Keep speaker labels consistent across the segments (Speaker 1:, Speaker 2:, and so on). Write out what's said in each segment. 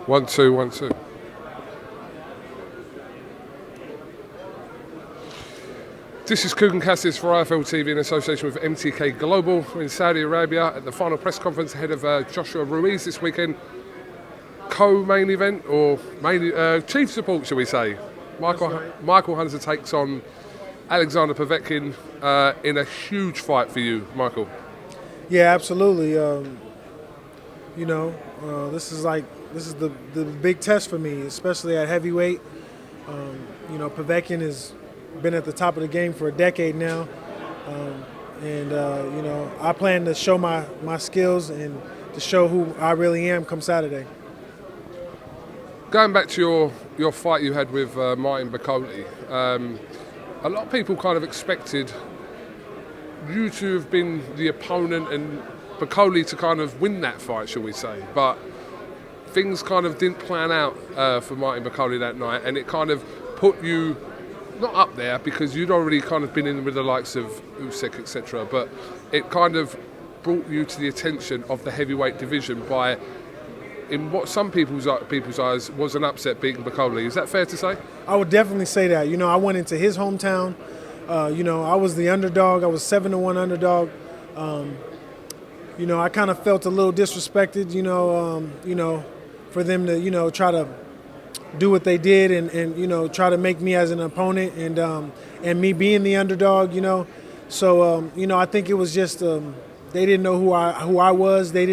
Speaker 1: 1 2 1 2. This is KUGAN CASSIUS for IFL TV in association with MTK Global. We're in Saudi Arabia at the final press conference ahead of Joshua Ruiz this weekend. Co-main event, or chief support, shall we say. Michael Hunter takes on Alexander Povetkin in a huge fight for you, Michael.
Speaker 2: Yeah, absolutely. This is the big test for me, especially at heavyweight. Povetkin has been at the top of the game for a decade now, I plan to show my skills and to show who I really am come Saturday.
Speaker 1: Going back to your fight you had with Martin Bakole, a lot of people kind of expected you to have been the opponent and Bakole to kind of win that fight, shall we say. But things kind of didn't plan out for Martin Bakole that night, and it kind of put you, not up there because you'd already kind of been in with the likes of Usyk, etc., but it kind of brought you to the attention of the heavyweight division by, in what some people's eyes was an upset beating Bakole. Is that fair to say? I
Speaker 2: would definitely say that. I went into his hometown. I was the underdog. I was 7-1 underdog. I kind of felt a little disrespected, for them to, try to do what they did and try to make me as an opponent and me being the underdog, So, I think it was just they didn't know who I was. They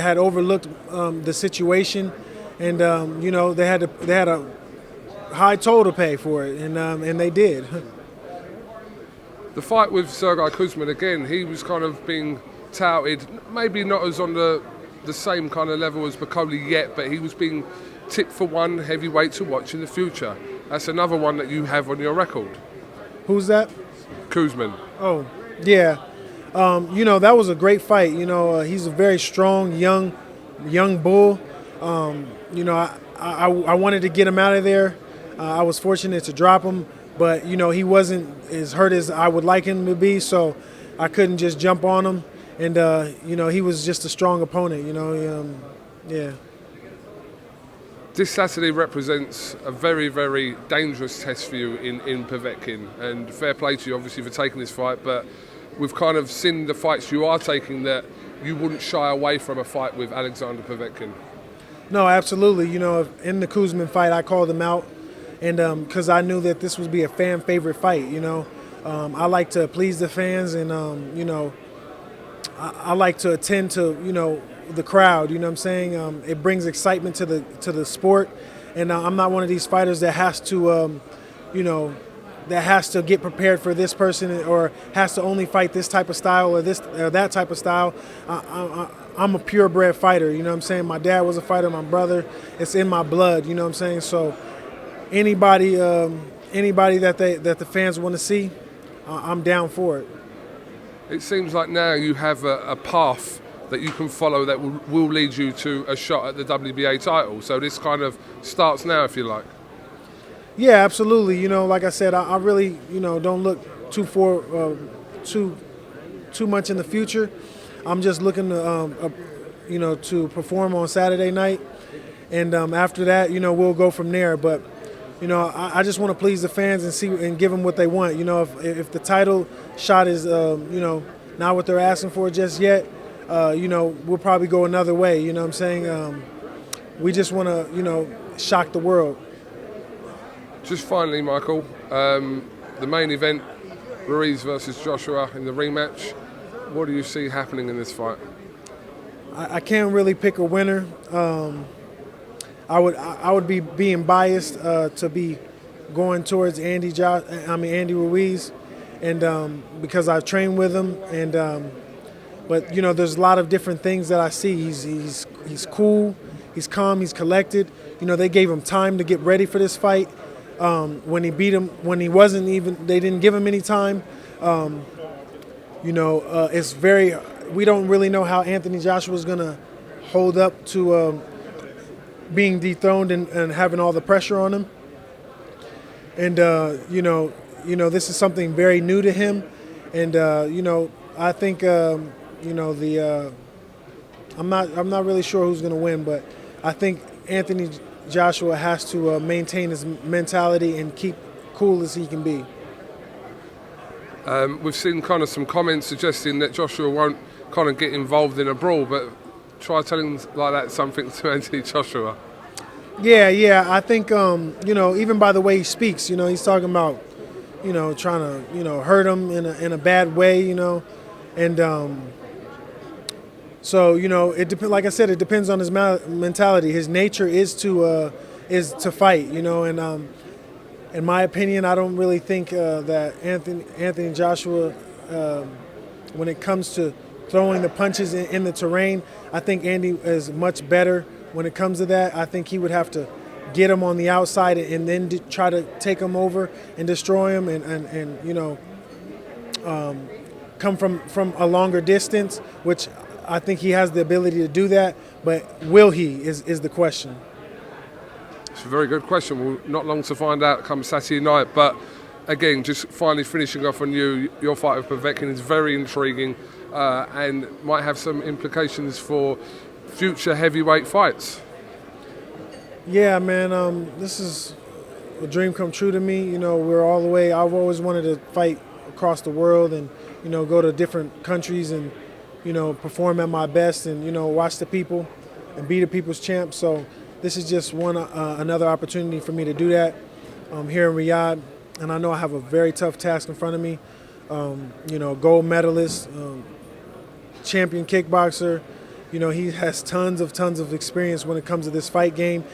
Speaker 2: had overlooked the situation, and they had a high toll to pay for it, and they did.
Speaker 1: The fight with Sergey Kuzmin, again, he was kind of being touted, maybe not as on the same kind of level as Bakole yet, but he was being tipped for one heavyweight to watch in the future. That's another one that you have on your record.
Speaker 2: Who's that?
Speaker 1: Kuzmin.
Speaker 2: Oh, yeah. That was a great fight. He's a very strong, young bull. I wanted to get him out of there. I was fortunate to drop him, but, he wasn't as hurt as I would like him to be, so I couldn't just jump on him. And, he was just a strong opponent, yeah.
Speaker 1: This Saturday represents a very, very dangerous test for you in Povetkin, and fair play to you, obviously, for taking this fight, but we've kind of seen the fights you are taking that you wouldn't shy away from a fight with Alexander Povetkin.
Speaker 2: No, absolutely. In the Kuzmin fight, I called him out, and because I knew that this would be a fan favorite fight. I like to please the fans, and I like to attend to the crowd. You know what I'm saying? It brings excitement to the sport, and I'm not one of these fighters that has to that has to get prepared for this person or has to only fight this type of style or this or that type of style. I'm a purebred fighter, you know what I'm saying? My dad was a fighter, my brother, it's in my blood, you know what I'm saying? So anybody that the fans want to see, I'm down for it.
Speaker 1: It seems like now you have a path that you can follow that will lead you to a shot at the WBA title. So this kind of starts now, if you like.
Speaker 2: Yeah, absolutely. Like I said, I really, don't look too much in the future. I'm just looking to, to perform on Saturday night, and after that, we'll go from there. But, I just want to please the fans and give them what they want. If the title shot is, not what they're asking for just yet, we'll probably go another way. You know what I'm saying? We just want to, shock the world.
Speaker 1: Just finally, Michael, the main event, Ruiz versus Joshua in the rematch. What do you see happening in this fight?
Speaker 2: I can't really pick a winner. I would be being biased to be going towards Andy Ruiz, and because I've trained with him, and but there's a lot of different things that I see. He's cool, he's calm, he's collected. They gave him time to get ready for this fight. When he beat him, when he wasn't even, they didn't give him any time. It's very, we don't really know how Anthony Joshua is going to hold up to being dethroned and having all the pressure on him. And, this is something very new to him. And, I think, I'm not really sure who's going to win, but I think Anthony Joshua has to maintain his mentality and keep cool as he can be.
Speaker 1: We've seen kind of some comments suggesting that Joshua won't kind of get involved in a brawl, but try telling like that something to Anthony Joshua.
Speaker 2: Yeah. I think, even by the way he speaks, he's talking about, trying to, hurt him in a bad way, and so, like I said, it depends on his mentality. His nature is to fight, and in my opinion, I don't really think that Anthony Joshua, when it comes to throwing the punches in the terrain, I think Andy is much better when it comes to that. I think he would have to get him on the outside and then try to take him over and destroy him and come from a longer distance, which I think he has the ability to do that, but will he is the question.
Speaker 1: It's a very good question. We're not long to find out come Saturday night, but again, just finally finishing off on your fight with Povetkin is very intriguing and might have some implications for future heavyweight fights.
Speaker 2: Yeah, man, this is a dream come true to me. We're all the way. I've always wanted to fight across the world and, go to different countries and, perform at my best and, watch the people and be the people's champ. So this is just another opportunity for me to do that here in Riyadh. And I know I have a very tough task in front of me. Gold medalist, champion kickboxer. He has tons of experience when it comes to this fight game.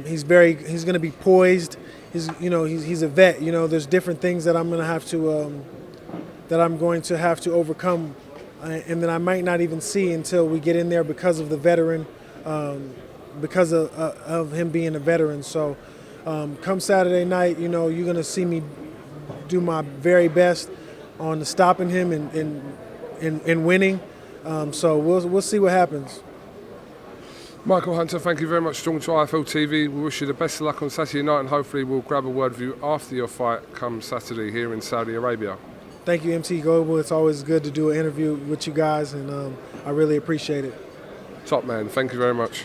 Speaker 2: He's going to be poised. He's a vet. There's different things that I'm going to have to overcome, and that I might not even see until we get in there because of the veteran, because of him being a veteran. So come Saturday night, you're going to see me do my very best on stopping him and winning. So we'll see what happens.
Speaker 1: Michael Hunter, thank you very much for talking to IFL TV. We wish you the best of luck on Saturday night, and hopefully we'll grab a word with you after your fight come Saturday here in Saudi Arabia.
Speaker 2: Thank you, MT Global. It's always good to do an interview with you guys, and I really appreciate it.
Speaker 1: Top man, thank you very much.